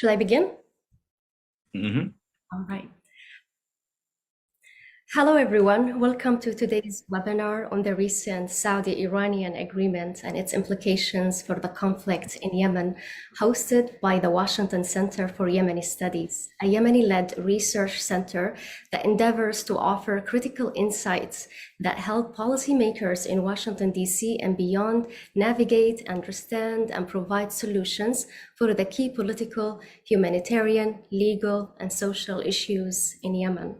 Should I begin? Mm-hmm. All right. Hello, everyone. Welcome to today's webinar on the recent Saudi-Iranian agreement and its implications for the conflict in Yemen, hosted by the Washington Center for Yemeni Studies, a Yemeni-led research center that endeavors to offer critical insights that help policymakers in Washington, D.C. and beyond navigate, understand, and provide solutions for the key political, humanitarian, legal, and social issues in Yemen.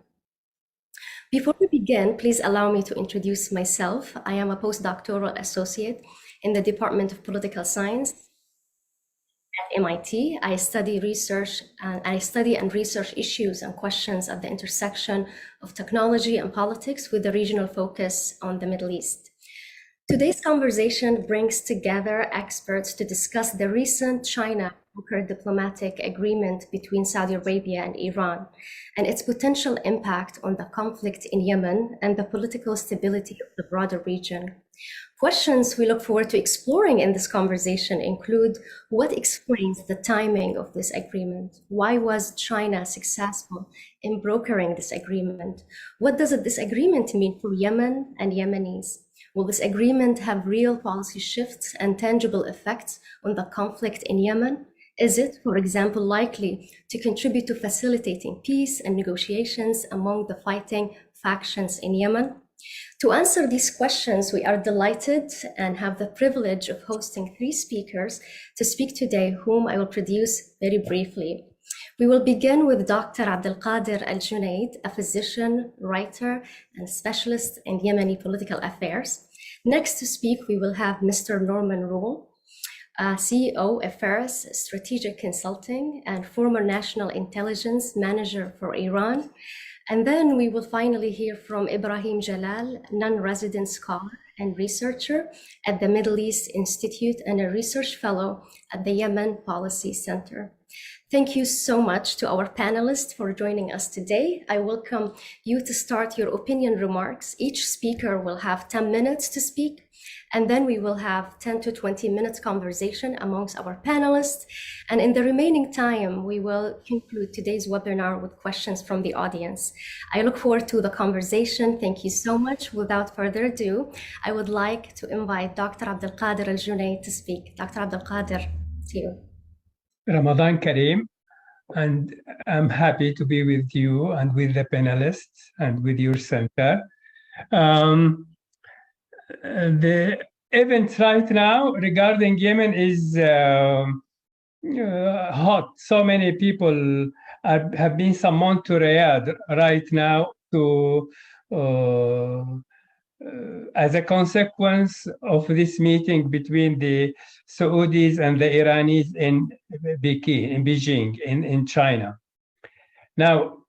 Before we begin, please allow me to introduce myself. I am a postdoctoral associate in the Department of Political Science at MIT. I study and research issues and questions at the intersection of technology and politics with a regional focus on the Middle East. Today's conversation brings together experts to discuss the recent China-Conquer diplomatic agreement between Saudi Arabia and Iran and its potential impact on the conflict in Yemen and the political stability of the broader region. Questions we look forward to exploring in this conversation include: what explains the timing of this agreement? Why was China successful in brokering this agreement? What does this agreement mean for Yemen and Yemenis? Will this agreement have real policy shifts and tangible effects on the conflict in Yemen? Is it, for example, likely to contribute to facilitating peace and negotiations among the fighting factions in Yemen? To answer these questions, we are delighted and have the privilege of hosting three speakers to speak today, whom I will introduce very briefly. We will begin with Dr. Abdulkader Alguneid, a physician, writer, and specialist in Yemeni political affairs. Next to speak, we will have Mr. Norman Roule, CEO of Affairs Strategic Consulting and former National Intelligence Manager for Iran. And then we will finally hear from Ibrahim Jalal, non-resident scholar and researcher at the Middle East Institute and a research fellow at the Yemen Policy Center. Thank you so much to our panelists for joining us today. I welcome you to start your opinion remarks. Each speaker will have 10 minutes to speak, and then we will have 10 to 20 minutes conversation amongst our panelists. And in the remaining time, we will conclude today's webinar with questions from the audience. I look forward to the conversation. Thank you so much. Without further ado, I would like to invite Dr. Abdulkader Alguneid to speak. Dr. Abdulkader, to you. Ramadan Kareem, and I'm happy to be with you and with the panelists and with your center. The event right now regarding Yemen is hot. So many people have been summoned to Riyadh right now to as a consequence of this meeting between the Saudis and the Iranis in Beijing, in China. Now,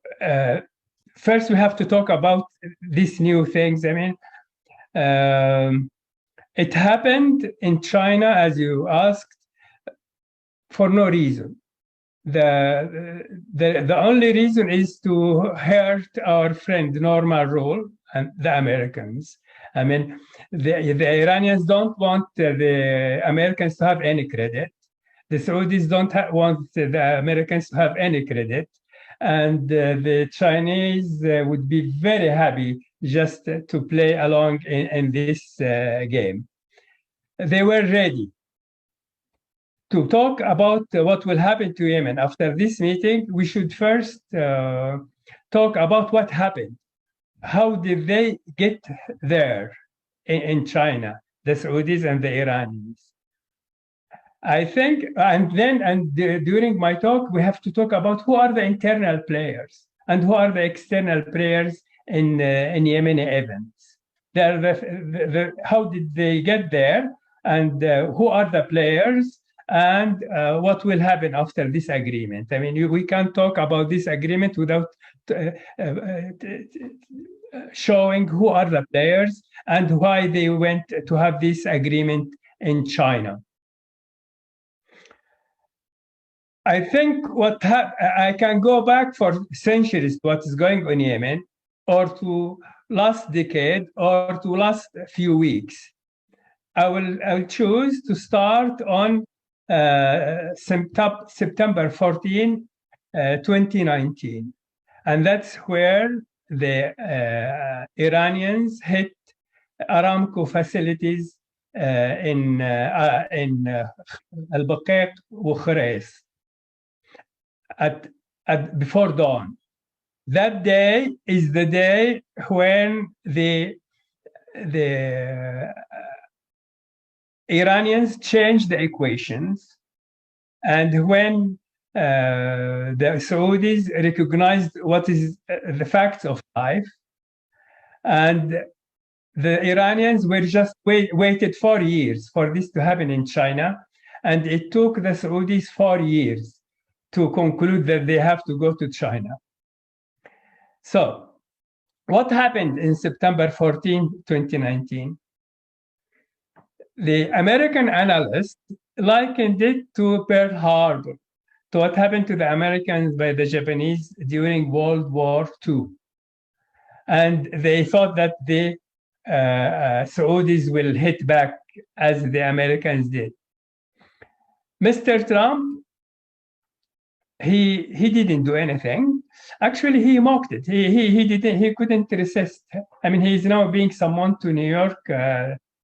first we have to talk about these new things. I mean, it happened in China, as you asked, for no reason. The only reason is to hurt our friend Norman Roule and the Americans. I mean, the Iranians don't want the Americans to have any credit. The Saudis don't want the Americans to have any credit. And the Chinese would be very happy just to play along in this game. They were ready. To talk about what will happen to Yemen after this meeting, we should first talk about what happened. How did they get there in China, the Saudis and the Iranis? I think, during my talk, we have to talk about who are the internal players and who are the external players in Yemeni events. How did they get there, and who are the players, and what will happen after this agreement? I mean, we can't talk about this agreement without showing who are the players and why they went to have this agreement in China. I think I can go back for centuries to what is going on in Yemen, or to last decade, or to last few weeks. I will choose to start on September 14, 2019. And that's where the Iranians hit Aramco facilities in Al-Baqiq and Khurais before dawn. That day is the day when the Iranians changed the equations, and when the Saudis recognized what is the facts of life, and the Iranians were just waited 4 years for this to happen in China, and it took the Saudis 4 years to conclude that they have to go to China. So what happened in September 14, 2019? The American analyst likened it to Pearl Harbor, to what happened to the Americans by the Japanese during World War II. And they thought that the Saudis will hit back as the Americans did. Mr. Trump, he didn't do anything. Actually, he mocked it. He couldn't resist. I mean, he's now being summoned to New York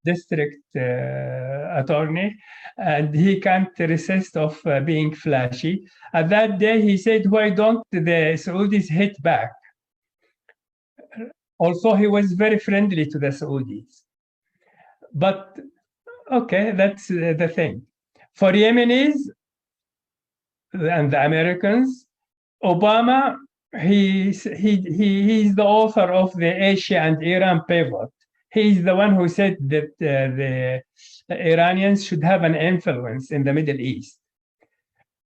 district attorney, and he can't resist of being flashy. At that day, he said, "Why don't the Saudis hit back?" Also, he was very friendly to the Saudis. But okay, that's the thing. For Yemenis and the Americans, Obama, he's the author of the Asia and Iran pivot. He's the one who said that the Iranians should have an influence in the Middle East.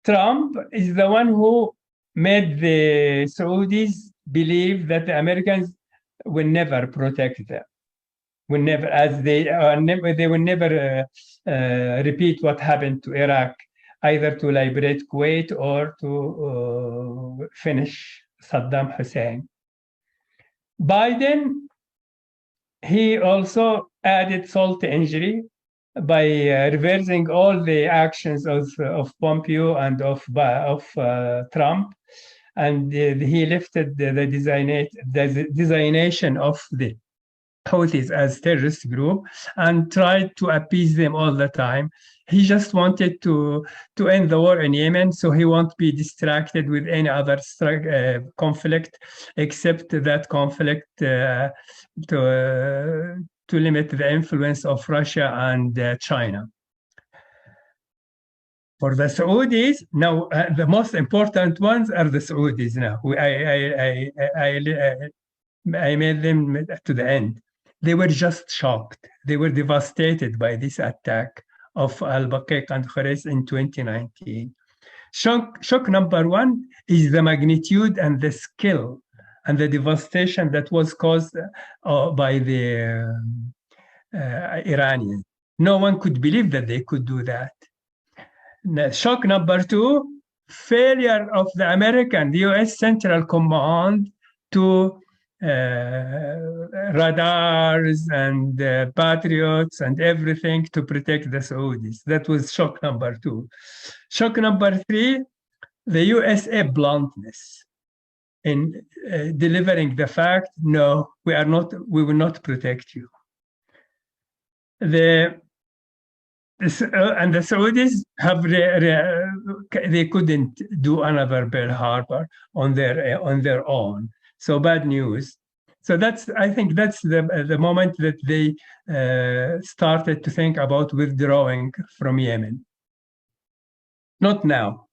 Trump is the one who made the Saudis believe that the Americans will never protect them, will never, as they will never repeat what happened to Iraq, either to liberate Kuwait or to finish Saddam Hussein. Biden, he also added salt to injury by reversing all the actions of Pompeo and of Trump, and he lifted the designation of the Houthis as terrorist group and tried to appease them all the time. He just wanted to end the war in Yemen, so he won't be distracted with any other conflict except that conflict to limit the influence of Russia and China. For the Saudis, now the most important ones are the Saudis now. I made them to the end. They were just shocked. They were devastated by this attack of Al-Baqiq and Khurais in 2019. Shock number one is the magnitude and the skill and the devastation that was caused by the Iranians. No one could believe that they could do that. Shock number two, failure of the US Central Command to radars and patriots and everything to protect the Saudis. That was shock number two. Shock number three, the USA bluntness in delivering the fact, no, we will not protect you. And the Saudis they couldn't do another Pearl Harbor on their own. So bad news. So I think that's the moment that they started to think about withdrawing from Yemen. Not now.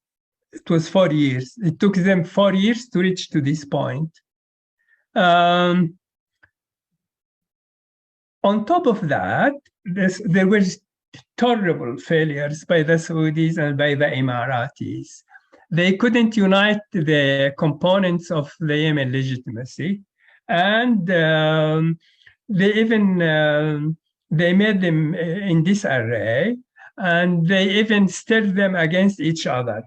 It was 4 years. It took them 4 years to reach to this point. On top of that, there were terrible failures by the Saudis and by the Emiratis. They couldn't unite the components of the Yemen legitimacy, and they even they made them in disarray, and they even stirred them against each other.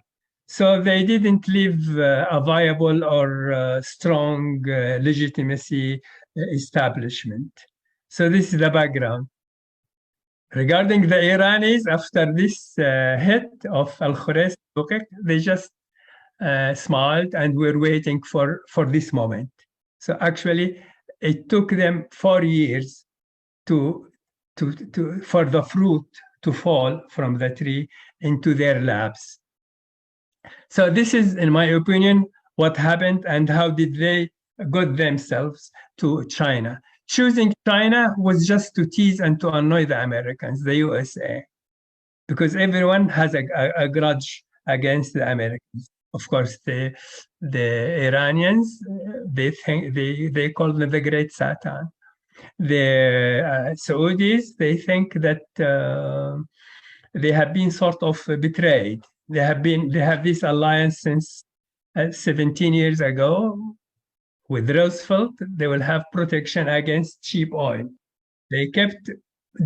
So they didn't leave a viable or strong legitimacy establishment. So this is the background. Regarding the Iranis, after this hit of Al-Khuraiz, they just smiled and were waiting for this moment. So actually, it took them 4 years for the fruit to fall from the tree into their laps. So this is, in my opinion, what happened and how did they got themselves to China. Choosing China was just to tease and to annoy the Americans, the USA, because everyone has a grudge against the Americans. Of course, the Iranians, they call them the Great Satan. The Saudis, they think that they have been sort of betrayed. They have this alliance since 17 years ago. With Roosevelt, they will have protection against cheap oil. They kept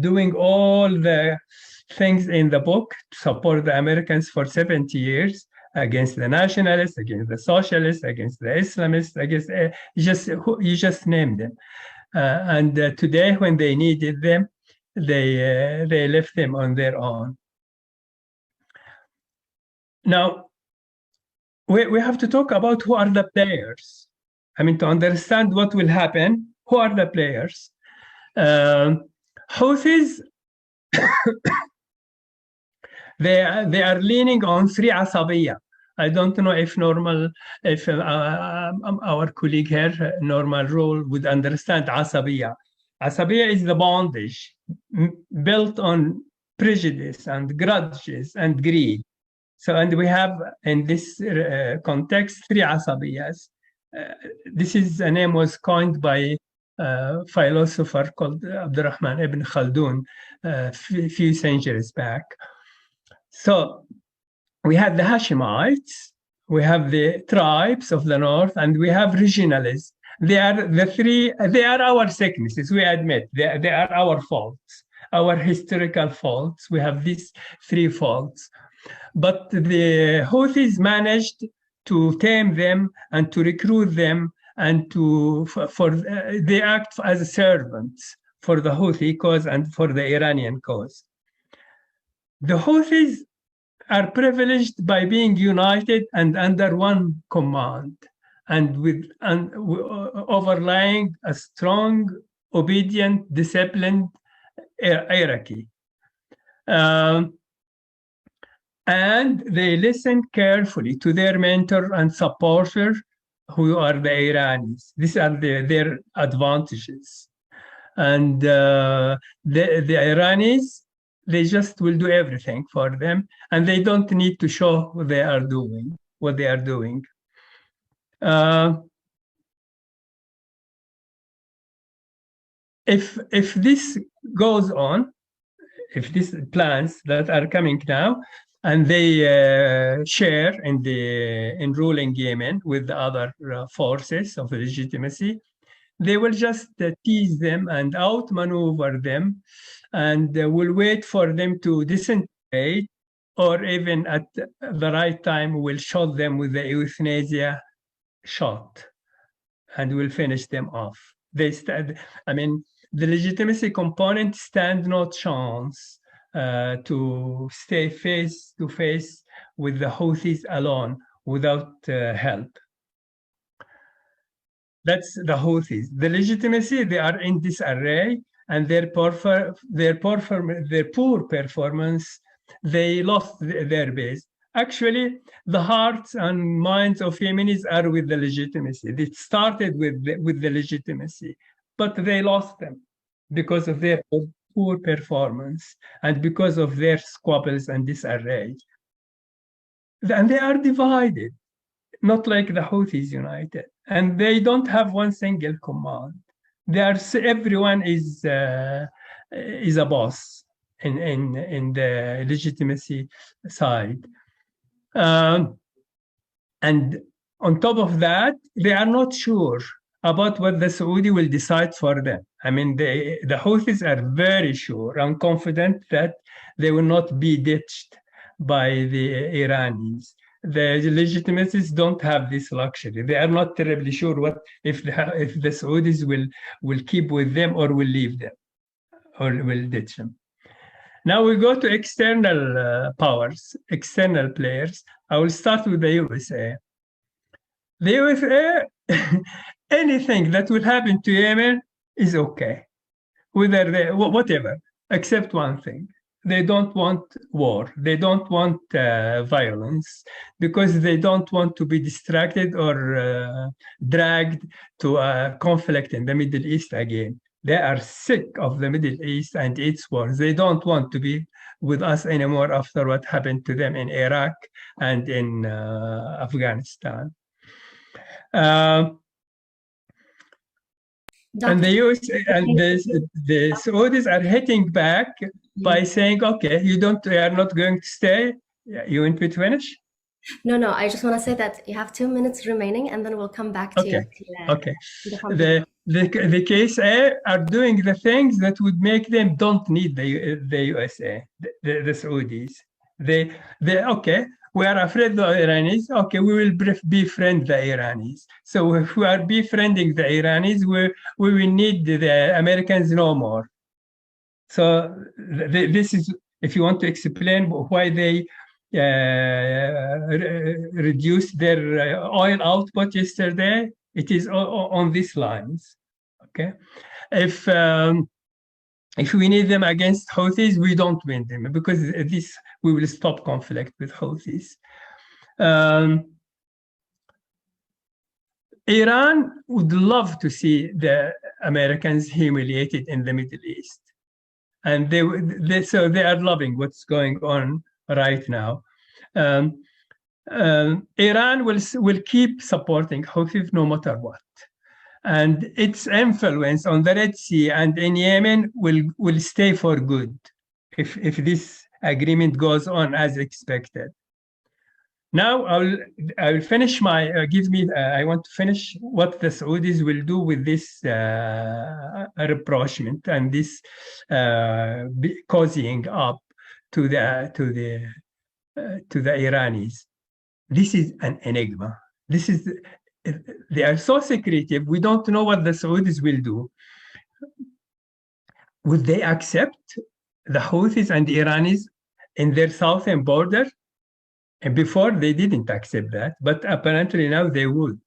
doing all the things in the book to support the Americans for 70 years against the nationalists, against the socialists, against the Islamists, against you just name them. And today, when they needed them, they left them on their own. Now, we have to talk about who are the players. I mean, to understand what will happen, who are the players? Houthis, they are leaning on 3 asabiyya. I don't know if our colleague here, Normal Roule, would understand asabiyya. Asabiyya is the bondage built on prejudice and grudges and greed. So, and we have in this context 3 asabiyyas. This is a name was coined by a philosopher called Abdurrahman ibn Khaldun a few centuries back. So we have the Hashemites, we have the tribes of the north, and we have regionalists. They are the 3, they are our sicknesses, we admit. They are our faults, our historical faults. We have these 3 faults. But the Houthis managed to tame them and to recruit them, and they act as servants for the Houthi cause and for the Iranian cause. The Houthis are privileged by being united and under one command, and with overlying a strong, obedient, disciplined hierarchy. And they listen carefully to their mentor and supporter, who are the Iranis. These are their advantages. And the Iranis, they just will do everything for them, and they don't need to show what they are doing. If this goes on, if these plans that are coming now, and they share in ruling Yemen with the other forces of legitimacy, they will just tease them and outmaneuver them, and will wait for them to disintegrate, or even at the right time will shot them with the euthanasia shot, and will finish them off. I mean, the legitimacy component stand no chance to stay face to face with the Houthis alone without help. That's the Houthis. The legitimacy, they are in disarray, and their poor performance, they lost their base. Actually, the hearts and minds of Yemenis are with the legitimacy. It started with the legitimacy, but they lost them because of their poor performance and because of their squabbles and disarray. And they are divided, not like the Houthis united. And they don't have one single command. Everyone is a boss in the legitimacy side. And on top of that, they are not sure about what the Saudi will decide for them. I mean, the Houthis are very sure and confident that they will not be ditched by the Iranis. The legitimacies don't have this luxury. They are not terribly sure what if the Saudis will keep with them or will leave them or will ditch them. Now we go to external powers, external players. I will start with the USA. The USA, anything that will happen to Yemen is okay, whether they, whatever, except one thing. They don't want war. They don't want violence because they don't want to be distracted or dragged to a conflict in the Middle East again. They are sick of the Middle East and its wars. They don't want to be with us anymore after what happened to them in Iraq and in Afghanistan. And the US and the Saudis are hitting back by saying, okay, you are not going to stay. You want me to finish? No, I just want to say that you have 2 minutes remaining, and then we'll come back to you. Okay. The KSA are doing the things that would make them don't need the USA, the Saudis. They okay. We are afraid of the Iranis. Okay, we will befriend the Iranis. So if we are befriending the Iranis, we will need the Americans no more. So this is, if you want to explain why they reduced their oil output yesterday, it is on these lines. Okay, if we need them against Houthis, we don't win them because we will stop conflict with Houthis. Iran would love to see the Americans humiliated in the Middle East, and so they are loving what's going on right now. Iran will keep supporting Houthis no matter what. And its influence on the Red Sea and in Yemen will stay for good if this agreement goes on as expected. Now I will finish my I want to finish what the Saudis will do with this rapprochement and this cozying up to the Iranis. This is an enigma. They are so secretive. We don't know what the Saudis will do. Would they accept the Houthis and the Iranis in their southern border? And before they didn't accept that, but apparently now they would.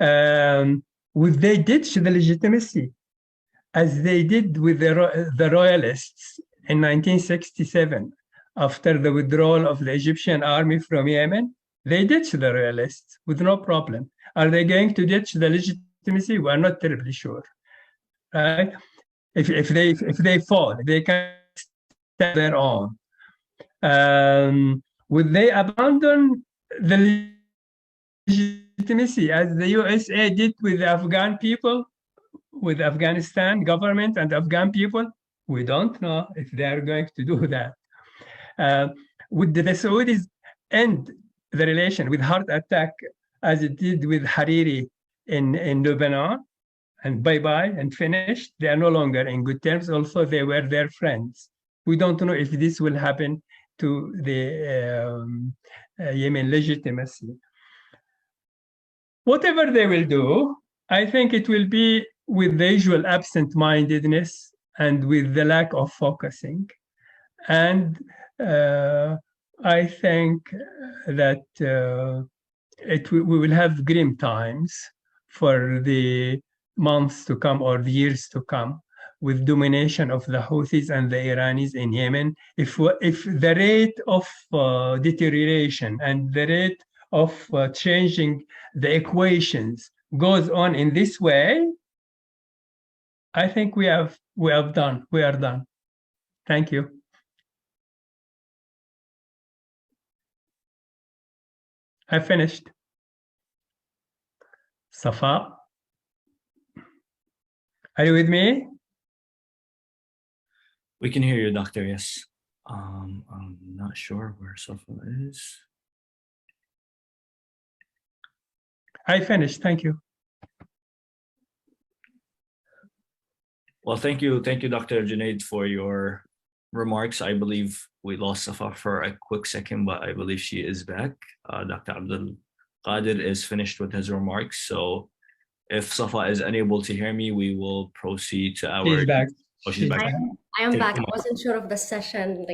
Would they ditch the legitimacy as they did with the royalists in 1967 after the withdrawal of the Egyptian army from Yemen? They ditched the royalists with no problem. Are they going to ditch the legitimacy? We're not terribly sure. Right? If they fall, they can stand their own. Would they abandon the legitimacy as the USA did with the Afghan people, with the Afghanistan government and Afghan people? We don't know if they are going to do that. Would the Saudis end the relation with heart attack as it did with Hariri in Lebanon, and bye-bye and finished? They are no longer in good terms. Also, they were their friends. We don't know if this will happen to the Yemen legitimacy. Whatever they will do, I think it will be with the usual absent-mindedness and with the lack of focusing. And I think that we will have grim times for the months to come or the years to come, with domination of the Houthis and the Iranis in Yemen. If the rate of deterioration and the rate of changing the equations goes on in this way, I think we are done. Thank you. I finished. Safa, are you with me? We can hear you, Doctor. Yes. I'm not sure where Safa is. I finished. Thank you. Well, thank you, Dr. Junaid, for your remarks. I believe we lost Safa for a quick second, but I believe she is back. Dr. Abdulkader is finished with his remarks. So if Safa is unable to hear me, we will proceed to our... She's back. Oh, she's back. I am Take back. the I wasn't sure if the session,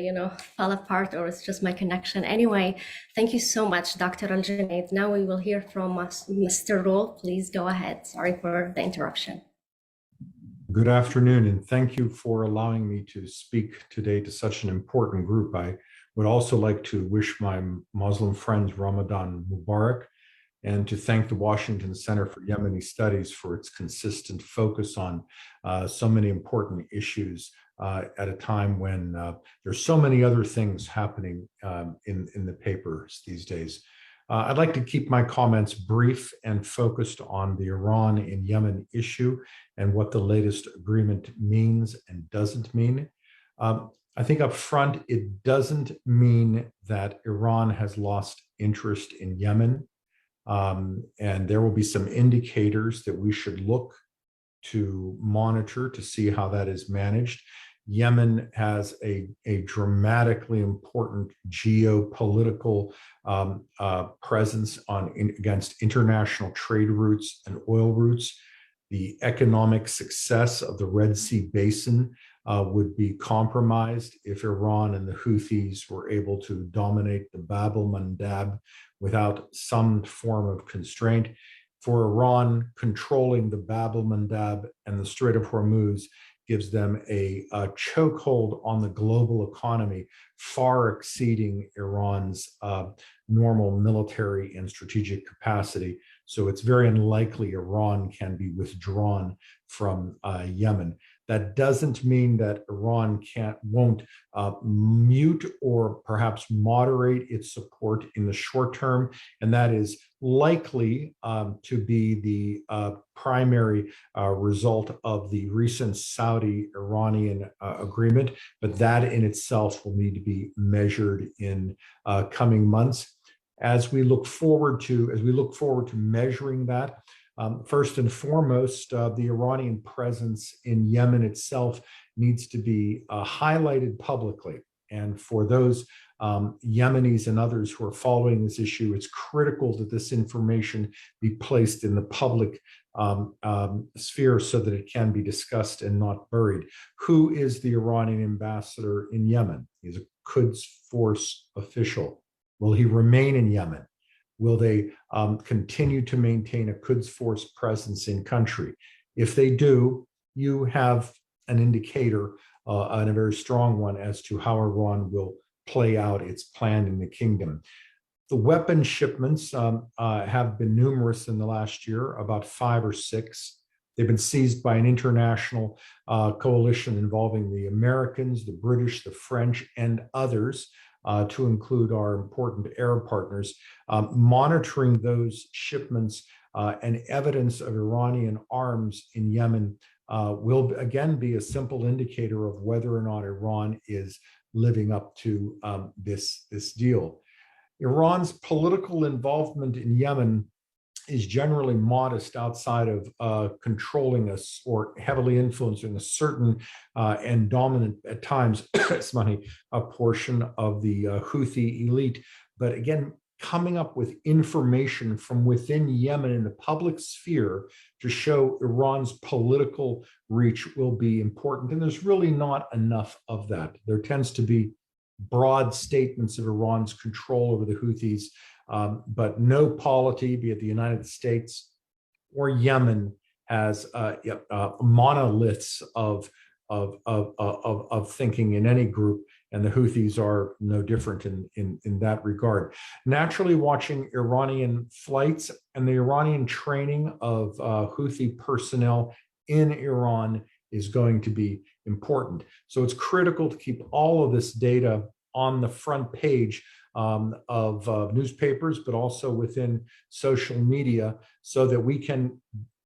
fell apart or it's just my connection. Anyway, thank you so much, Dr. Al-Junaid. Now we will hear from Mr. Roule. Please go ahead. Sorry for the interruption. Good afternoon, and thank you for allowing me to speak today to such an important group. I would also like to wish my Muslim friends Ramadan Mubarak, and to thank the Washington Center for Yemeni Studies for its consistent focus on so many important issues at a time when there's so many other things happening in the papers these days. I'd like to keep my comments brief and focused on the Iran and Yemen issue and what the latest agreement means and doesn't mean. I think up front, it doesn't mean that Iran has lost interest in Yemen. And there will be some indicators that we should look to monitor to see how that is managed. Yemen has a dramatically important geopolitical presence against international trade routes and oil routes. The economic success of the Red Sea Basin would be compromised if Iran and the Houthis were able to dominate the Bab el-Mandab without some form of constraint. For Iran, controlling the Bab el-Mandab and the Strait of Hormuz gives them a chokehold on the global economy, far exceeding Iran's normal military and strategic capacity. So it's very unlikely Iran can be withdrawn from Yemen. That doesn't mean that Iran won't mute or perhaps moderate its support in the short term, and that is likely to be the primary result of the recent Saudi-Iranian agreement, but that in itself will need to be measured in coming months. As we look forward to measuring that, first and foremost, the Iranian presence in Yemen itself needs to be highlighted publicly. And for those Yemenis and others who are following this issue, it's critical that this information be placed in the public sphere so that it can be discussed and not buried. Who is the Iranian ambassador in Yemen? He's a Quds Force official. Will he remain in Yemen? Will they continue to maintain a Quds Force presence in country? If they do, you have an indicator and a very strong one as to how Iran will play out its plan in the kingdom. The weapon shipments have been numerous in the last year, about 5 or 6. They've been seized by an international coalition involving the Americans, the British, the French, and others, to include our important Arab partners. Monitoring those shipments and evidence of Iranian arms in Yemen will again be a simple indicator of whether or not Iran is living up to this deal. Iran's political involvement in Yemen is generally modest outside of controlling us or heavily influencing a certain and dominant at times a portion of the Houthi elite. But again, coming up with information from within Yemen in the public sphere to show Iran's political reach will be important. And there's really not enough of that. There tends to be broad statements of Iran's control over the Houthis, but no polity, be it the United States or Yemen, has monoliths of thinking in any group, and the Houthis are no different in that regard. Naturally, watching Iranian flights and the Iranian training of Houthi personnel in Iran is going to be important. So it's critical to keep all of this data on the front page of newspapers, but also within social media, so that we can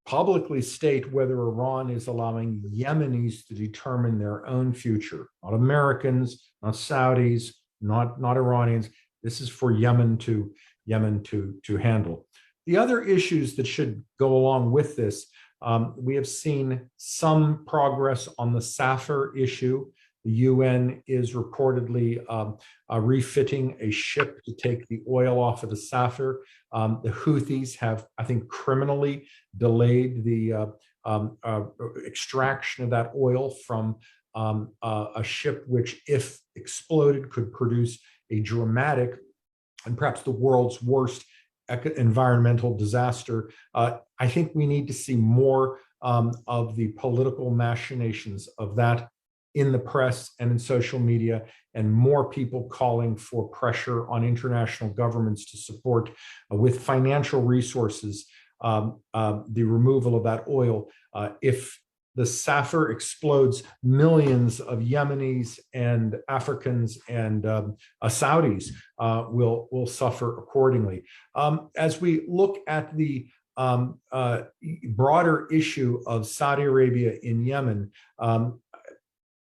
publicly state whether Iran is allowing Yemenis to determine their own future, not Americans, not Saudis, not Iranians. This is for Yemen to handle. The other issues that should go along with this, we have seen some progress on the Safa issue. The UN is reportedly refitting a ship to take the oil off of the Safa. The Houthis have, I think, criminally delayed the extraction of that oil from a ship which, if exploded, could produce a dramatic and perhaps the world's worst environmental disaster. I think we need to see more of the political machinations of that in the press and in social media, and more people calling for pressure on international governments to support with financial resources the removal of that oil. If the Safa explodes, millions of Yemenis and Africans and Saudis will suffer accordingly. As we look at the broader issue of Saudi Arabia in Yemen,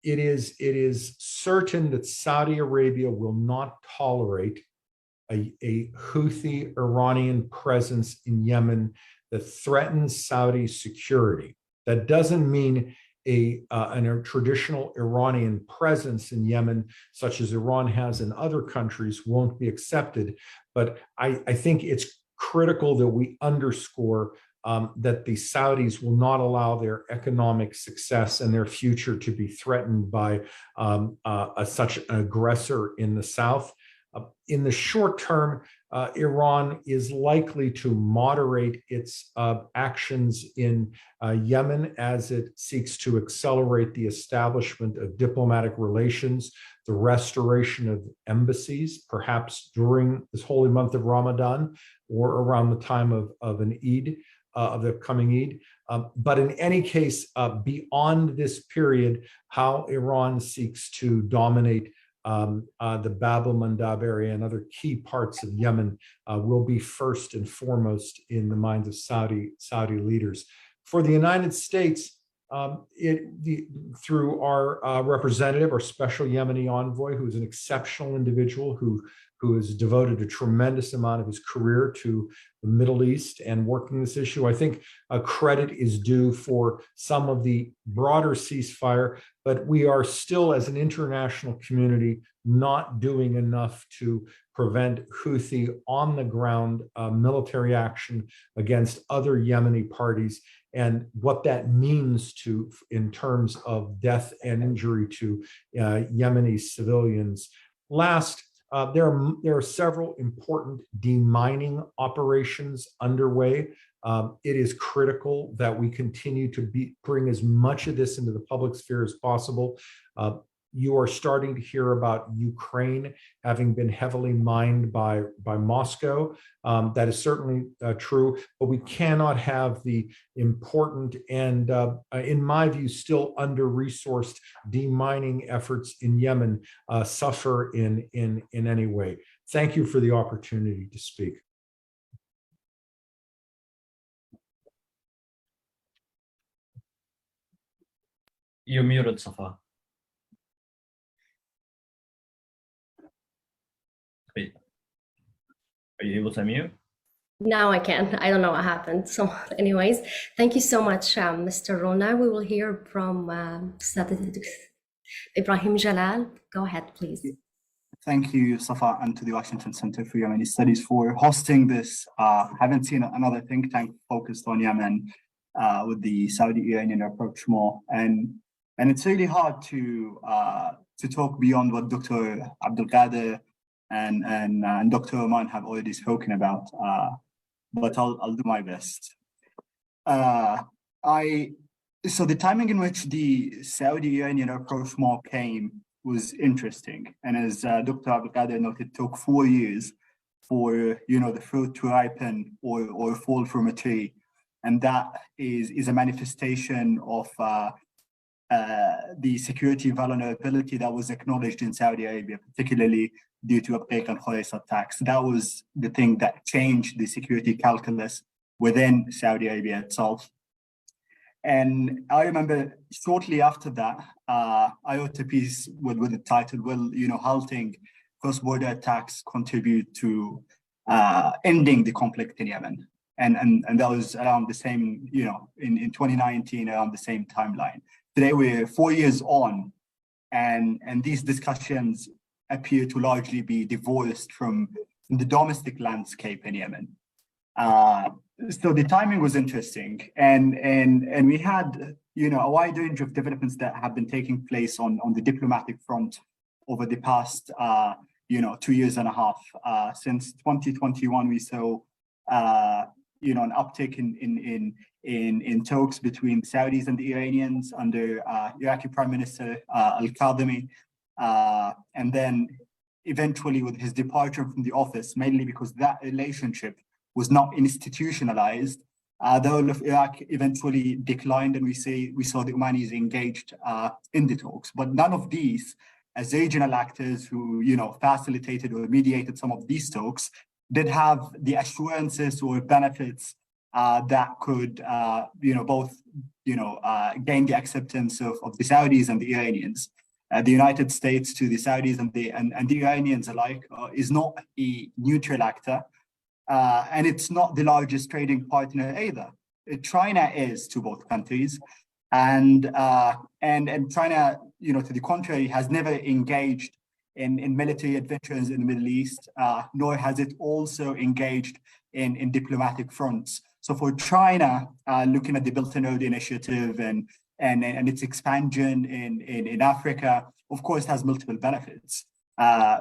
it is certain that Saudi Arabia will not tolerate a Houthi Iranian presence in Yemen that threatens Saudi security. That doesn't mean a traditional Iranian presence in Yemen, such as Iran has in other countries, won't be accepted. But I think it's critical that we underscore that the Saudis will not allow their economic success and their future to be threatened by such an aggressor in the south. In the short term, Iran is likely to moderate its actions in Yemen as it seeks to accelerate the establishment of diplomatic relations, the restoration of embassies, perhaps during this holy month of Ramadan or around the time of an Eid, of the coming Eid. But in any case, beyond this period, how Iran seeks to dominate the Bab el-Mandab area and other key parts of Yemen will be first and foremost in the minds of Saudi leaders. For the United States, through our representative, our special Yemeni envoy, who is an exceptional individual who has devoted a tremendous amount of his career to the Middle East and working this issue, I think credit is due for some of the broader ceasefire, but we are still, as an international community, not doing enough to prevent Houthi on-the-ground military action against other Yemeni parties, and what that means in terms of death and injury to Yemeni civilians. Last, there are several important demining operations underway. It is critical that we continue to bring as much of this into the public sphere as possible. You are starting to hear about Ukraine having been heavily mined by Moscow. That is certainly true, but we cannot have the important and, in my view, still under-resourced demining efforts in Yemen suffer in any way. Thank you for the opportunity to speak. You're muted, Safa. Are you able to unmute? Now I can. I don't know what happened. So anyways, thank you so much, Mr. Roule. Now we will hear from Ibrahim Jalal. Go ahead, please. Thank you, Safa, and to the Washington Center for Yemeni Studies for hosting this. Haven't seen another think tank focused on Yemen with the Saudi-Iranian Rapprochement, and it's really hard to talk beyond what Dr. Abdulkader and Dr. Oman have already spoken about, but I'll do my best. So the timing in which the Saudi-Iranian Rapprochement came was interesting, and as Dr. Abdulkader noted, it took 4 years for the fruit to ripen or fall from a tree, and that is a manifestation of the security vulnerability that was acknowledged in Saudi Arabia, particularly due to uptake on Khorasan attacks. That was the thing that changed the security calculus within Saudi Arabia itself. And I remember shortly after that, I wrote a piece with the title, "Will halting cross-border attacks contribute to ending the conflict in Yemen?" And that was around the same, in 2019, around the same timeline. Today we're 4 years on, and these discussions appear to largely be divorced from the domestic landscape in Yemen. so the timing was interesting, and we had a wide range of developments that have been taking place on the diplomatic front over the past 2 years and a half. Since 2021, we saw an uptick in talks between Saudis and the Iranians under Iraqi Prime Minister Al-Kadhimi, and then eventually with his departure from the office, mainly because that relationship was not institutionalized, the role of Iraq eventually declined, and we saw the Omanis engaged in the talks. But none of these, as regional actors who facilitated or mediated some of these talks, did have the assurances or benefits that could both gain the acceptance of the Saudis and the Iranians. The United States to the Saudis and the Iranians alike is not a neutral actor, and it's not the largest trading partner either. China is to both countries, and China, to the contrary, has never engaged in military adventures in the Middle East, nor has it also engaged in diplomatic fronts. So for China, looking at the Belt and Road Initiative and its expansion in Africa, of course, has multiple benefits,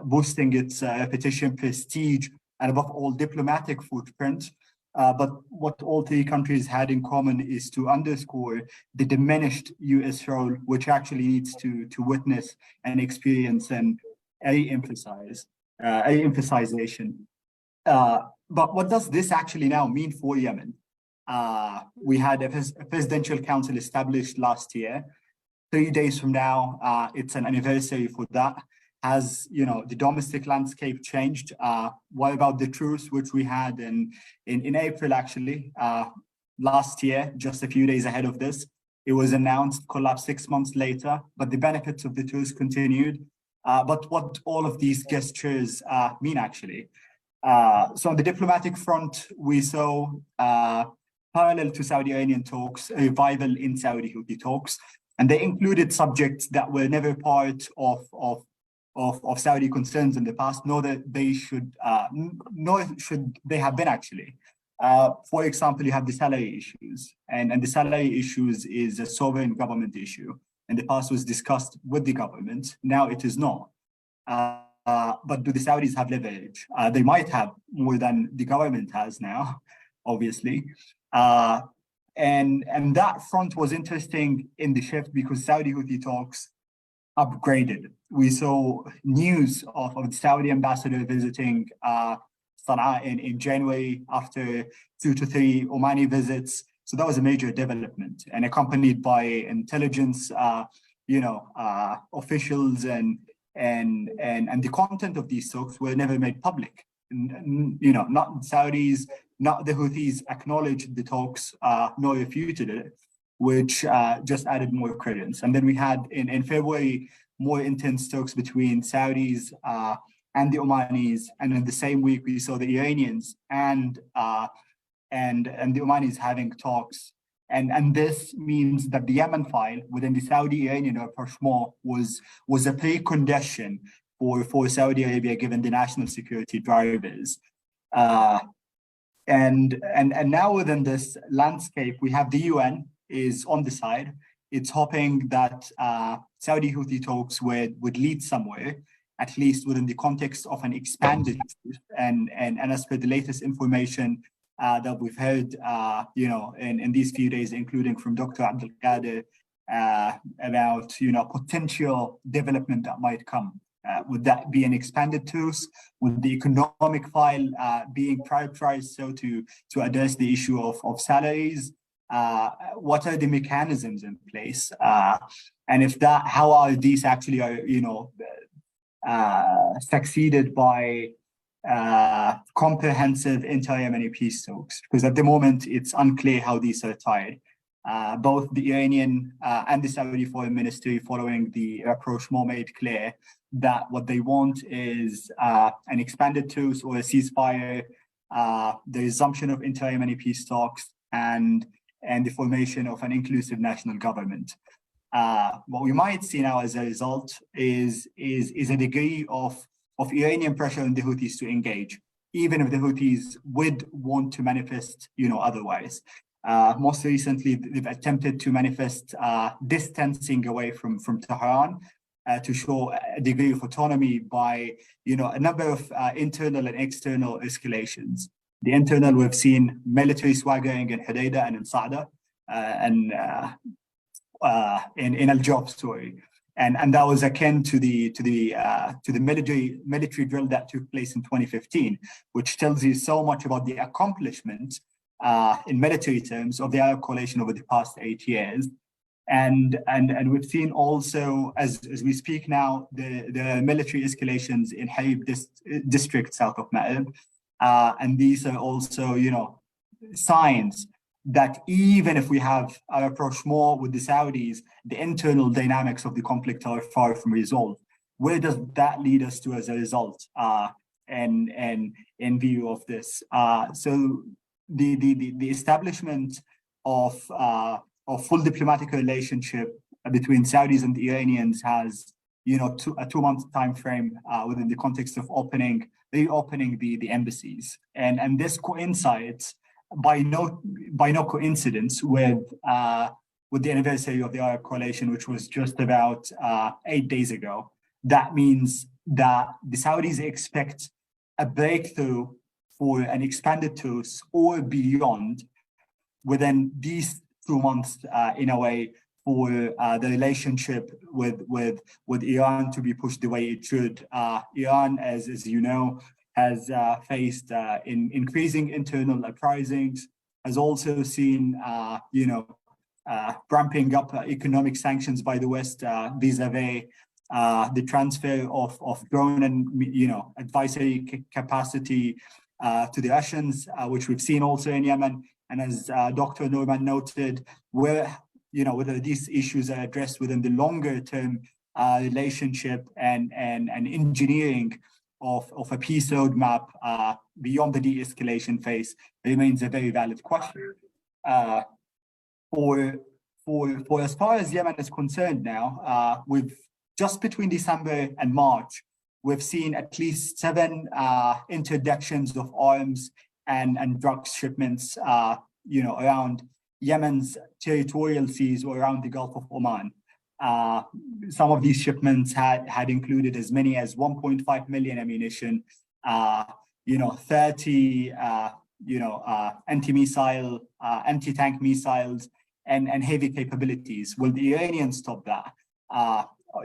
boosting its reputation, prestige, and above all, diplomatic footprint. But what all three countries had in common is to underscore the diminished US role, which actually needs to witness and experience and emphasization. But what does this actually now mean for Yemen? We had a presidential council established last year. 3 days from now, it's an anniversary for that. Has the domestic landscape changed? What about the truce which we had in April, actually, last year, just a few days ahead of this? It was announced, collapsed 6 months later, but the benefits of the truce continued. But what all of these gestures mean, actually. So on the diplomatic front, we saw parallel to Saudi-Iranian talks, a revival in Saudi Houthi talks, and they included subjects that were never part of Saudi concerns in the past, nor should they have been, actually. For example, you have the salary issues, and the salary issues is a sovereign government issue. In the past was discussed with the government, now it is not. But do the Saudis have leverage? They might have more than the government has now, obviously. And that front was interesting in the shift because Saudi Houthi talks upgraded. We saw news of the Saudi ambassador visiting Sana'a in January after 2 to 3 Omani visits. So that was a major development, and accompanied by intelligence, officials, and the content of these talks were never made public. Not Saudis, not the Houthis acknowledged the talks, nor refuted it, which just added more credence. And then we had in February more intense talks between Saudis and the Omanis, and in the same week we saw the Iranians and the Omanis having talks. And this means that the Yemen file within the Saudi-Iranian rapprochement was a precondition for Saudi Arabia, given the national security drivers. And now within this landscape, we have the UN is on the side. It's hoping that Saudi Houthi talks would lead somewhere, at least within the context of an expanded truce. And as per the latest information that we've heard, in these few days, including from Dr. Abdulkader, about potential development that might come. Would that be an expanded truce? Would the economic file being prioritized so to address the issue of salaries? What are the mechanisms in place? And if that, how are these actually succeeded by comprehensive inter-Yemeni peace talks? Because at the moment it's unclear how these are tied. Both the Iranian and the Saudi Foreign Ministry, following the rapprochement, made clear that what they want is an expanded truce or a ceasefire, the resumption of inter-Yemeni peace talks, and the formation of an inclusive national government. What we might see now as a result is a degree of Iranian pressure on the Houthis to engage, even if the Houthis would want to manifest, otherwise. Most recently, they've attempted to manifest distancing away from Tehran to show a degree of autonomy by, a number of internal and external escalations. The internal, we've seen military swaggering in Hodeidah and in Sa'da and in Al-Job, sorry. And that was akin to the military drill that took place in 2015, which tells you so much about the accomplishment in military terms of the Arab coalition over the past 8 years. And we've seen also, as we speak now, the military escalations in Haib district south of Ma'rib. And these are also, signs that even if we have a rapprochement with the Saudis, the internal dynamics of the conflict are far from resolved. Where does that lead us to as a result? And in view of this, so the establishment of full diplomatic relationship between Saudis and the Iranians has, a 2-month time frame within the context of reopening the embassies, and this coincides by no coincidence with the anniversary of the Arab coalition, which was just about 8 days ago. That means that the Saudis expect a breakthrough for an expanded truce or beyond within these 2 months, in a way, for the relationship with Iran to be pushed the way it should. Iran, as you know, has faced increasing internal uprisings, has also seen, ramping up economic sanctions by the West vis-a-vis the transfer of drone and, advisory capacity to the Russians, which we've seen also in Yemen. And as Dr. Norman noted, whether these issues are addressed within the longer term relationship and engineering of a peace roadmap beyond the de-escalation phase remains a very valid question. For as far as Yemen is concerned now, we've just between December and March, we've seen at least 7 interdictions of arms and drugs shipments, around Yemen's territorial seas or around the Gulf of Oman. Some of these shipments had included as many as 1.5 million ammunition, 30, anti-missile, anti-tank missiles, and heavy capabilities. Will the Iranians stop that?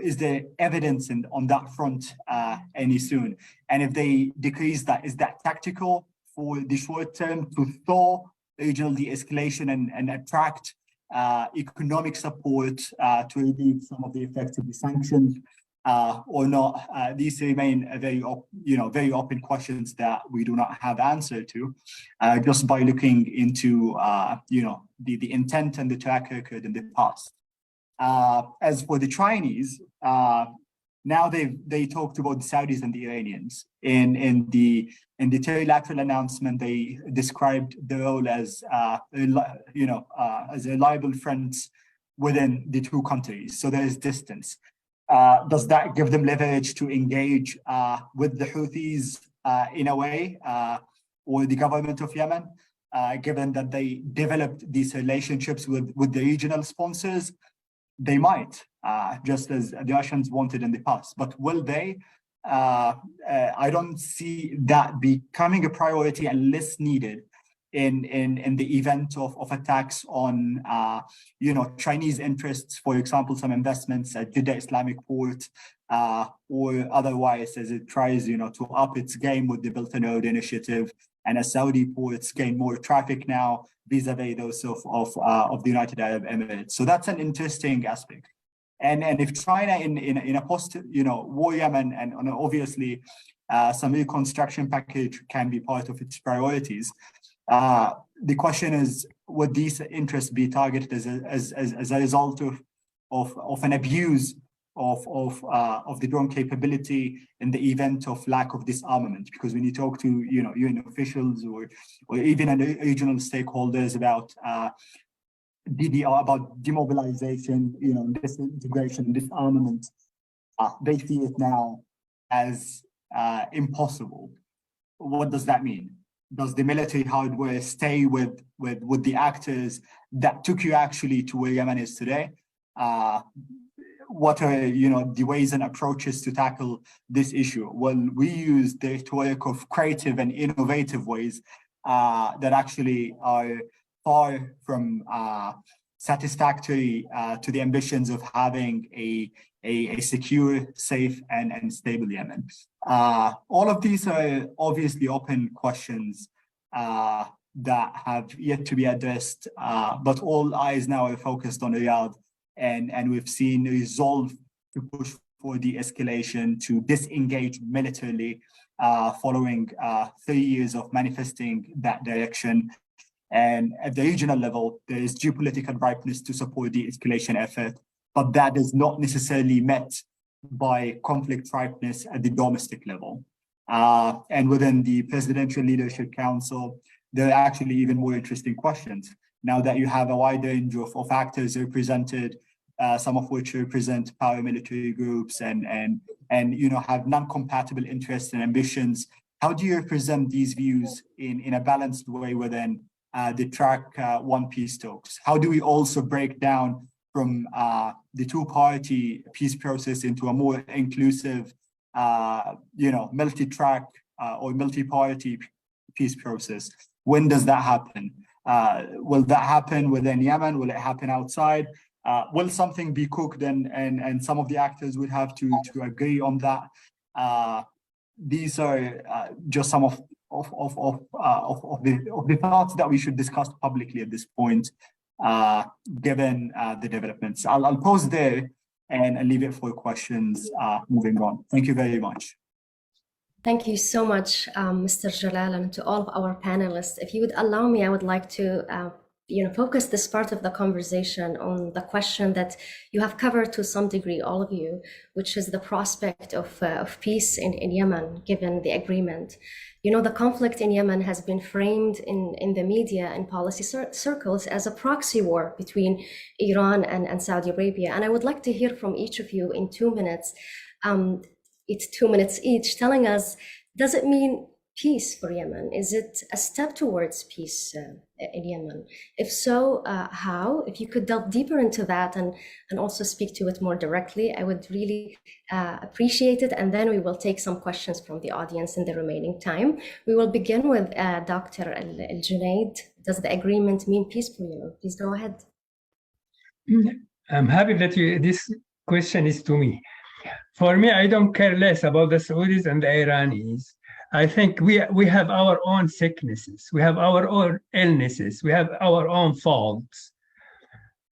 Is there evidence on that front any soon? And if they decrease that, is that tactical for the short term to thaw regional de-escalation and attract economic support to relieve some of the effects of the sanctions, or not? These remain very open questions that we do not have answer to, just by looking into the intent and the track record in the past. As for the Chinese, now they talked about the Saudis and the Iranians. In the trilateral announcement, they described the role as reliable friends within the two countries. So there is distance. Does that give them leverage to engage with the Houthis in a way, or the government of Yemen, given that they developed these relationships with the regional sponsors? They might, just as the Russians wanted in the past. But will they? I don't see that becoming a priority unless needed in the event of attacks on Chinese interests, for example, some investments at Jeddah Islamic Port, or otherwise, as it tries to up its game with the Belt and Road Initiative, and as Saudi ports gain more traffic now vis-a-vis those of the United Arab Emirates. So that's an interesting aspect. And if China in a post war Yemen, and obviously some reconstruction package can be part of its priorities, the question is, would these interests be targeted as a result of an abuse of the drone capability in the event of lack of disarmament? Because when you talk to UN officials or even regional stakeholders about DDR, about demobilization, disintegration, disarmament, they see it now as impossible. what does that mean? Does the military hardware stay with the actors that took you actually to where Yemen is today? What are the ways and approaches to tackle this issue? Well, we use the rhetoric of creative and innovative ways that actually are far from satisfactory to the ambitions of having a secure, safe, and stable Yemen. All of these are obviously open questions that have yet to be addressed, but all eyes now are focused on Riyadh, and we've seen resolve to push for de-escalation, to disengage militarily following 3 years of manifesting that direction. And at the regional level, there is geopolitical ripeness to support the escalation effort, but that is not necessarily met by conflict ripeness at the domestic level. And within the Presidential Leadership Council, there are actually even more interesting questions. Now that you have a wide range of actors represented, some of which represent paramilitary groups and have non-compatible interests and ambitions, how do you represent these views in a balanced way within the track one peace talks? How do we also break down from the two-party peace process into a more inclusive, multi-track or multi-party peace process? When does that happen? Will that happen within Yemen? Will it happen outside? Will something be cooked and some of the actors would have to agree on that? These are just some of the thoughts that we should discuss publicly at this point, given the developments. I'll pause there and leave it for questions moving on. Thank you very much. Thank you so much, Mr. Jalal, and to all of our panelists. If you would allow me, I would like to focus this part of the conversation on the question that you have covered to some degree, all of you, which is the prospect of peace in Yemen, given the agreement. The conflict in Yemen has been framed in the media and policy circles as a proxy war between Iran and Saudi Arabia. And I would like to hear from each of you in 2 minutes. It's 2 minutes each, telling us, does it mean peace for Yemen? Is it a step towards peace in Yemen? If so, how? If you could delve deeper into that and also speak to it more directly, I would really appreciate it. And then we will take some questions from the audience in the remaining time. We will begin with Dr. Alguneid. Does the agreement mean peace for Yemen? Please go ahead. I'm happy that this question is to me. For me, I don't care less about the Saudis and the Iranis. I think we have our own sicknesses. We have our own illnesses. We have our own faults.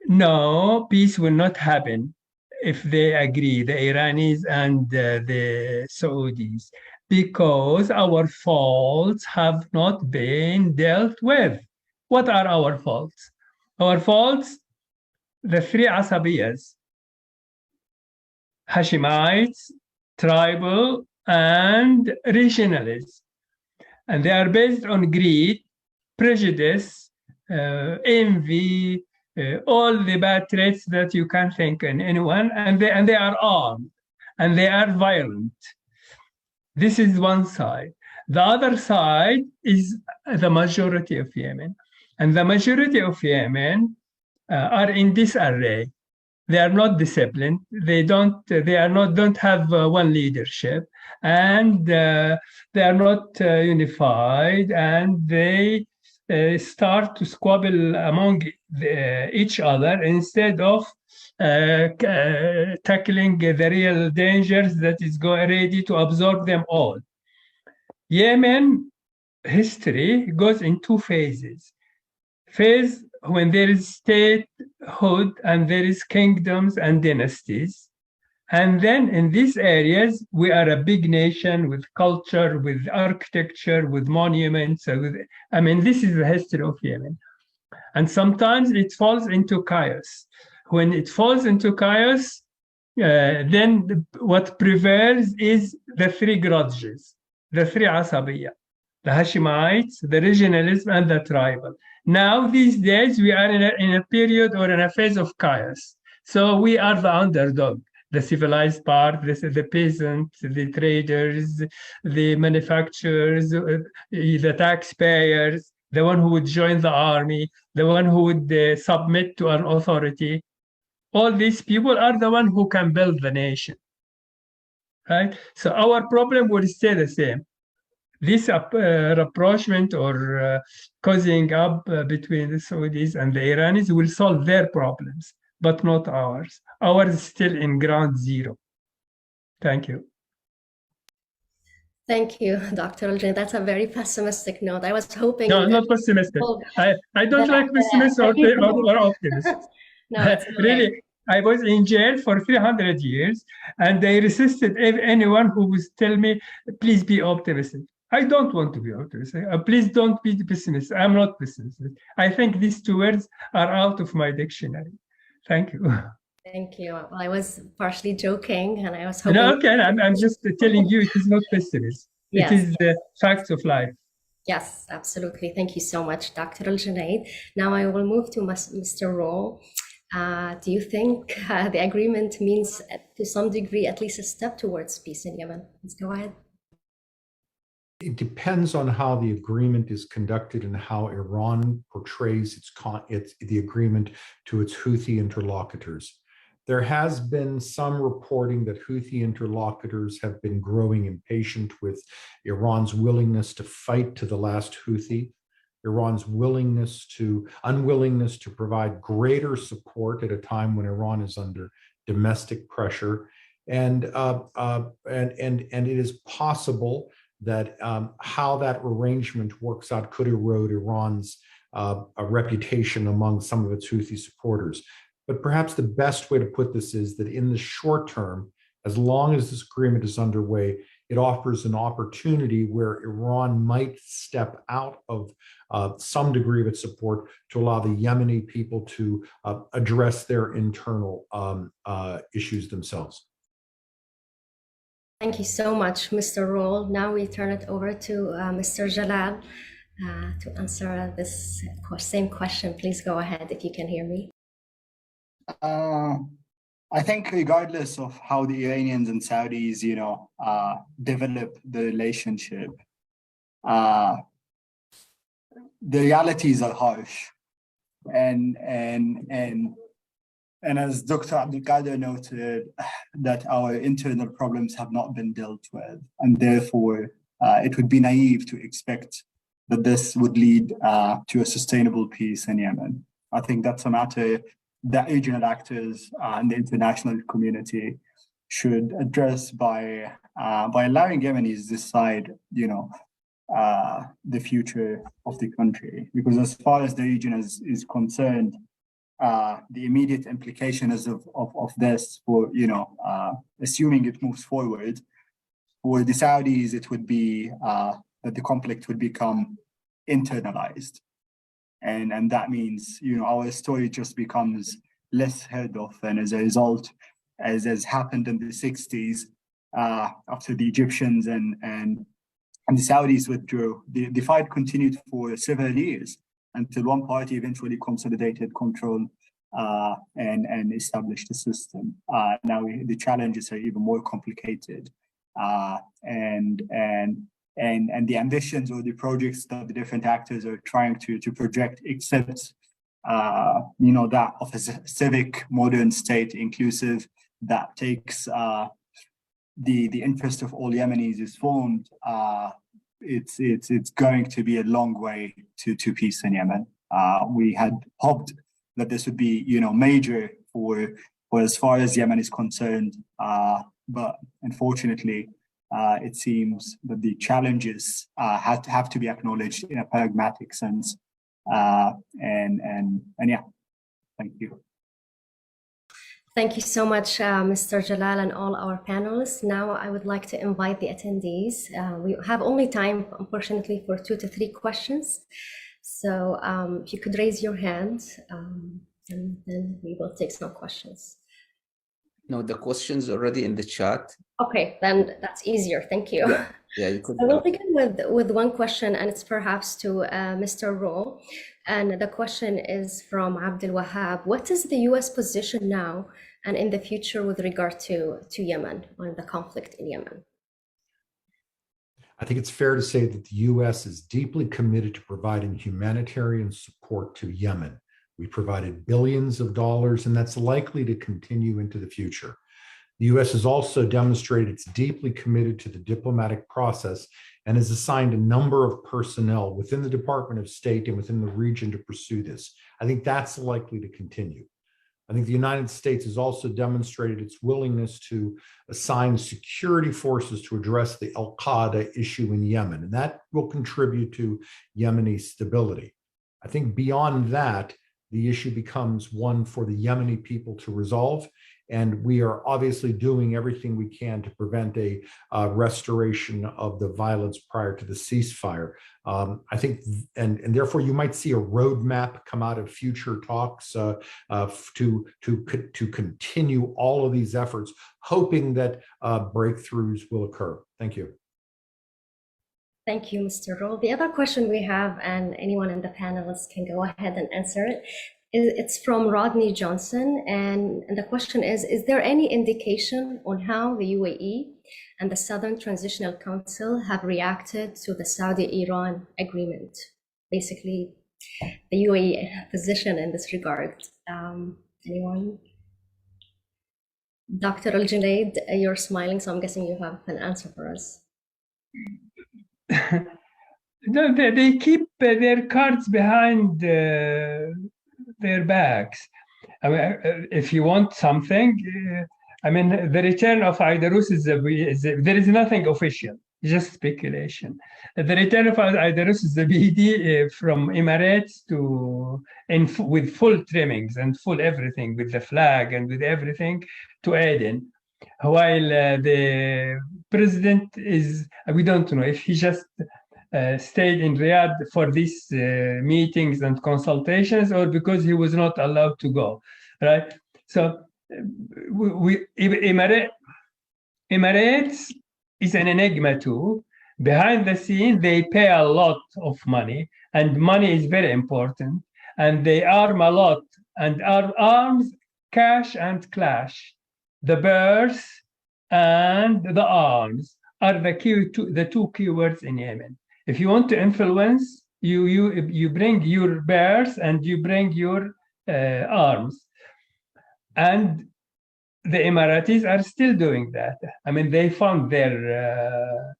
No, peace will not happen if they agree, the Iranis and the Saudis, because our faults have not been dealt with. What are our faults? Our faults, the three asabiyas: Hashemites, tribal, and regionalists. And they are based on greed, prejudice, envy, all the bad traits that you can think in anyone, and they are armed, and they are violent. This is one side. The other side is the majority of Yemen. And the majority of Yemen are in disarray. They are not disciplined. They don't have one leadership, and they are not unified, and they start to squabble among each other instead of tackling the real dangers that is ready to absorb them all. Yemen history goes in two phases. Phase when there is statehood and there is kingdoms and dynasties. And then in these areas, we are a big nation with culture, with architecture, with monuments. This is the history of Yemen. And sometimes it falls into chaos. When it falls into chaos, then what prevails is the three grudges, the three asabiyya, the Hashemites, the regionalism, and the tribal. Now, these days, we are in a period or in a phase of chaos. So we are the underdog. the civilized part, the peasant, the traders, the manufacturers, the taxpayers, the one who would join the army, the one who would submit to an authority. All these people are the one who can build the nation, right? So our problem will stay the same. This rapprochement or causing up between the Saudis and the Iranis will solve their problems, but not ours. Ours is still in ground zero. Thank you. Thank you, Dr. Alguneid. That's a very pessimistic note. I was hoping. No, not pessimistic. I don't like pessimists or optimists. No, it's really. okay. I was in jail for 300 years, and they resisted anyone who would tell me, please be optimistic. I don't want to be optimistic. Please don't be pessimist. I'm not pessimistic. I think these two words are out of my dictionary. Thank you. Thank you. Well, I was partially joking, and I was hoping. No, okay, I'm just telling you it is not pessimism. Yes. It is the facts of life. Yes, absolutely. Thank you so much, Dr. Alguneid. Now I will move to Mr. Roule. Do you think the agreement means, to some degree, at least a step towards peace in Yemen? Let's go ahead. It depends on how the agreement is conducted and how Iran portrays the agreement to its Houthi interlocutors. There has been some reporting that Houthi interlocutors have been growing impatient with Iran's willingness to fight to the last Houthi, Iran's unwillingness to provide greater support at a time when Iran is under domestic pressure, and it is possible that how that arrangement works out could erode Iran's reputation among some of its Houthi supporters. But perhaps the best way to put this is that in the short term, as long as this agreement is underway, it offers an opportunity where Iran might step out of some degree of its support to allow the Yemeni people to address their internal issues themselves. Thank you so much, Mr. Roule. Now we turn it over to Mr. Jalal to answer this same question. Please go ahead if you can hear me. I think regardless of how the Iranians and Saudis, develop the relationship, the realities are harsh. And as Dr. Abdulkader noted, that our internal problems have not been dealt with, and therefore it would be naive to expect that this would lead to a sustainable peace in Yemen. I think that's a matter that regional actors and the international community should address by allowing Yemenis decide, the future of the country. Because as far as the region is concerned, the immediate implication is of this for, assuming it moves forward, for the Saudis, it would be that the conflict would become internalized. And that means, our story just becomes less heard of. And as a result, as has happened in the 60s, after the Egyptians and the Saudis withdrew, the fight continued for several years until one party eventually consolidated control and established the system. Now the challenges are even more complicated. And the ambitions or the projects that the different actors are trying to project, except that of a civic modern state, inclusive, that takes the interest of all Yemenis is formed. It's going to be a long way to peace in Yemen. We had hoped that this would be major for as far as Yemen is concerned, but unfortunately, it seems that the challenges have to be acknowledged in a pragmatic sense. And yeah, thank you. Thank you so much, Mr. Jalal and all our panelists. Now I would like to invite the attendees. We have only time, unfortunately, for 2 to 3 questions. So if you could raise your hand, and then we will take some questions. No, the question's already in the chat. Okay, then that's easier. Thank you. Yeah, you could. I will begin with one question, and it's perhaps to Mr. Roule. And the question is from Abdul Wahab. What is the U.S. position now and in the future with regard to Yemen, on the conflict in Yemen? I think it's fair to say that the U.S. is deeply committed to providing humanitarian support to Yemen. We provided billions of dollars, and that's likely to continue into the future. The U.S. has also demonstrated it's deeply committed to the diplomatic process and has assigned a number of personnel within the Department of State and within the region to pursue this. I think that's likely to continue. I think the United States has also demonstrated its willingness to assign security forces to address the Al-Qaeda issue in Yemen, and that will contribute to Yemeni stability. I think beyond that, the issue becomes one for the Yemeni people to resolve, and we are obviously doing everything we can to prevent a restoration of the violence prior to the ceasefire. I think, and therefore you might see a roadmap come out of future talks to continue all of these efforts, hoping that breakthroughs will occur. Thank you. Thank you, Mr. Roule. The other question we have, and anyone in the panelists can go ahead and answer it, it's from Rodney Johnson. And the question is there any indication on how the UAE and the Southern Transitional Council have reacted to the Saudi-Iran agreement? Basically, the UAE position in this regard. Anyone? Dr. Alguneid, you're smiling, so I'm guessing you have an answer for us. No, they keep their cards behind their backs. I mean, if you want something, I mean, the return of Aidarus there is nothing official, just speculation. The return of Aidarus is the BD from Emirates with full trimmings and full everything, with the flag and with everything, to Aden. While the president we don't know if he just stayed in Riyadh for these meetings and consultations, or because he was not allowed to go, right? So Emirates is an enigma too. Behind the scene, they pay a lot of money, and money is very important, and they arm a lot, and arms, cash and clash. The bears and the arms are the two keywords in Yemen. If you want to influence, you bring your bears and you bring your arms. And the Emiratis are still doing that. I mean, they found their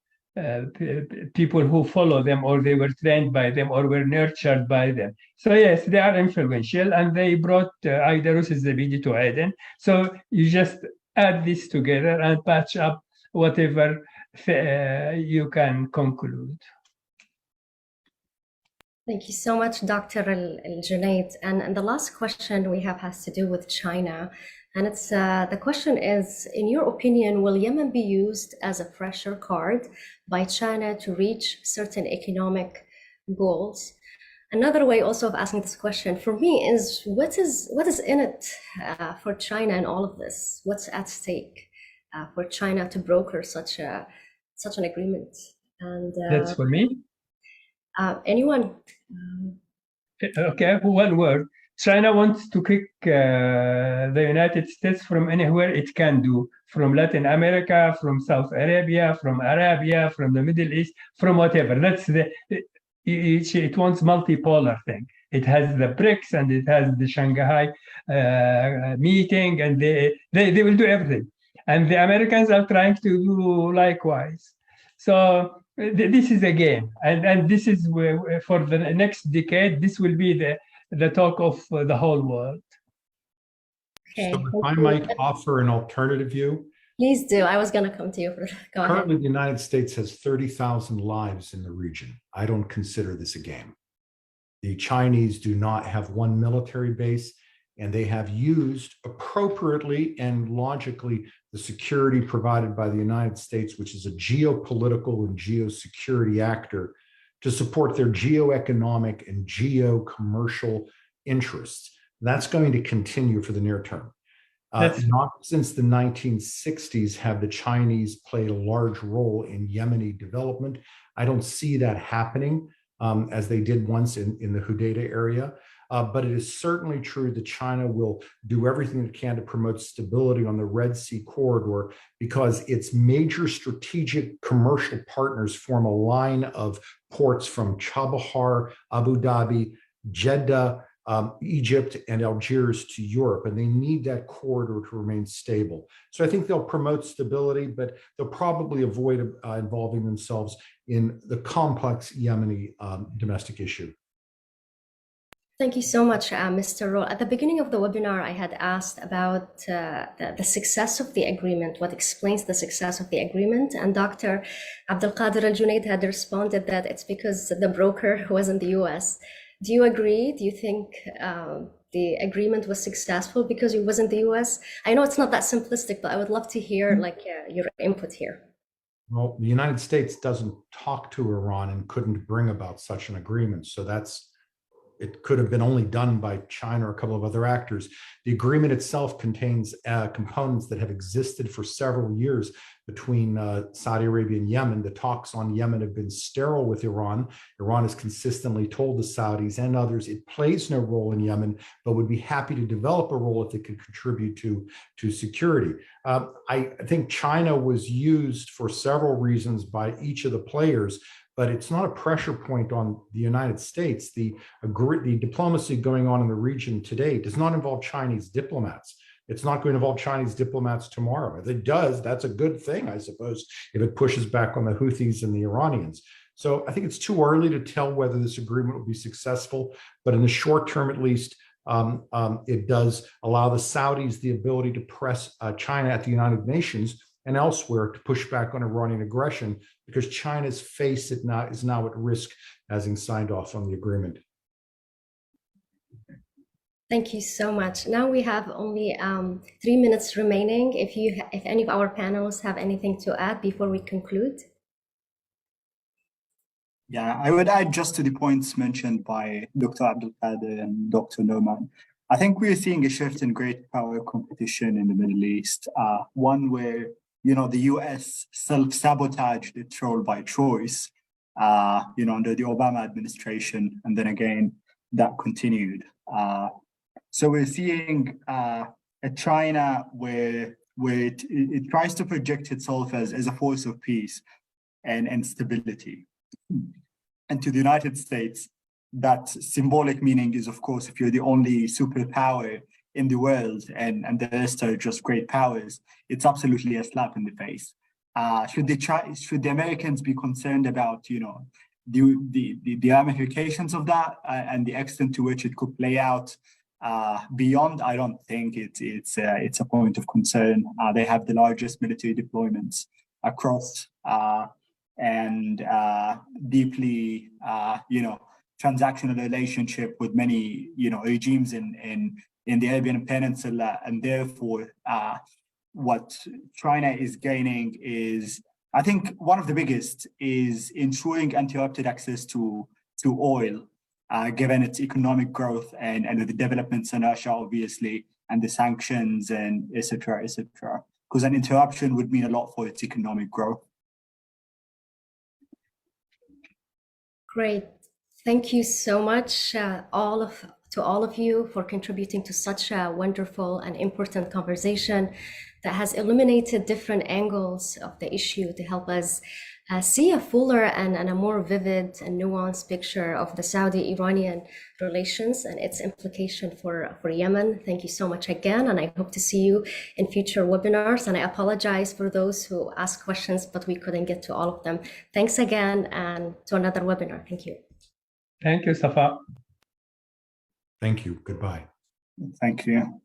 people who follow them, or they were trained by them, or were nurtured by them. So yes, they are influential, and they brought Aidarus Zabidi to Aden. So you just add this together and patch up whatever you can conclude. Thank you so much, Dr. Al-Junaid. And the last question we have has to do with China. And it's the question is, in your opinion, will Yemen be used as a pressure card by China to reach certain economic goals? Another way also of asking this question for me is, what is in it for China in all of this? What's at stake for China to broker such an agreement? And that's for me. Anyone? Okay, one word. China wants to kick the United States from anywhere it can do, from Latin America, from South Arabia, from the Middle East, from whatever. That's it wants multipolar thing. It has the BRICS and it has the Shanghai meeting, and they will do everything. And the Americans are trying to do likewise. So this is a game, and this is where, for the next decade, this will be the talk of the whole world. Okay. So if I might offer an alternative view. Please do. I was going to come to you. Go ahead. Currently, the United States has 30,000 lives in the region. I don't consider this a game. The Chinese do not have one military base, and they have used appropriately and logically the security provided by the United States, which is a geopolitical and geosecurity actor, to support their geoeconomic and geocommercial interests. That's going to continue for the near term. Not since the 1960s have the Chinese played a large role in Yemeni development. I don't see that happening as they did once in the Hudaydah area. But it is certainly true that China will do everything it can to promote stability on the Red Sea corridor because its major strategic commercial partners form a line of ports from Chabahar, Abu Dhabi, Jeddah, Egypt, and Algiers to Europe, and they need that corridor to remain stable. So I think they'll promote stability, but they'll probably avoid involving themselves in the complex Yemeni domestic issue. Thank you so much, Mr. Roule. At the beginning of the webinar, I had asked about the success of the agreement, what explains the success of the agreement, and Dr. Abdulkader Alguneid had responded that it's because the broker was in the US. Do you agree? Do you think the agreement was successful because it was in the US? I know it's not that simplistic, but I would love to hear your input here. Well, the United States doesn't talk to Iran and couldn't bring about such an agreement. So it could have been only done by China or a couple of other actors. The agreement itself contains components that have existed for several years between Saudi Arabia and Yemen. The talks on Yemen have been sterile with Iran. Iran has consistently told the Saudis and others it plays no role in Yemen, but would be happy to develop a role if it could contribute to security. I think China was used for several reasons by each of the players, but it's not a pressure point on the United States. The diplomacy going on in the region today does not involve Chinese diplomats. It's not going to involve Chinese diplomats tomorrow. If it does, that's a good thing, I suppose, if it pushes back on the Houthis and the Iranians. So I think it's too early to tell whether this agreement will be successful, but in the short term, at least, it does allow the Saudis the ability to press China at the United Nations and elsewhere to push back on Iranian aggression, because China's face is now at risk as in signed off on the agreement. Thank you so much. Now we have only 3 minutes remaining. If any of our panelists have anything to add before we conclude. Yeah, I would add just to the points mentioned by Dr. Abdulkader and Dr. Noman. I think we're seeing a shift in great power competition in the Middle East, one where the US self-sabotaged its role by choice, under the Obama administration, and then again, that continued. So we're seeing a China where it tries to project itself as a force of peace and stability. And to the United States, that symbolic meaning is, of course, if you're the only superpower in the world and the rest are just great powers, it's absolutely a slap in the face. Should the Americans be concerned about the ramifications of that and the extent to which it could play out beyond? I don't think it's a point of concern. They have the largest military deployments across and deeply transactional relationship with many regimes in the Arabian Peninsula, and therefore what China is gaining is, I think one of the biggest is ensuring uninterrupted access to oil, given its economic growth and the developments in Russia, obviously, and the sanctions and et cetera, because an interruption would mean a lot for its economic growth. Great. Thank you so much, to all of you for contributing to such a wonderful and important conversation that has illuminated different angles of the issue to help us see a fuller and a more vivid and nuanced picture of the Saudi-Iranian relations and its implication for Yemen. Thank you so much again, and I hope to see you in future webinars. And I apologize for those who asked questions, but we couldn't get to all of them. Thanks again, and to another webinar. Thank you. Thank you, Safa. Thank you. Goodbye. Thank you.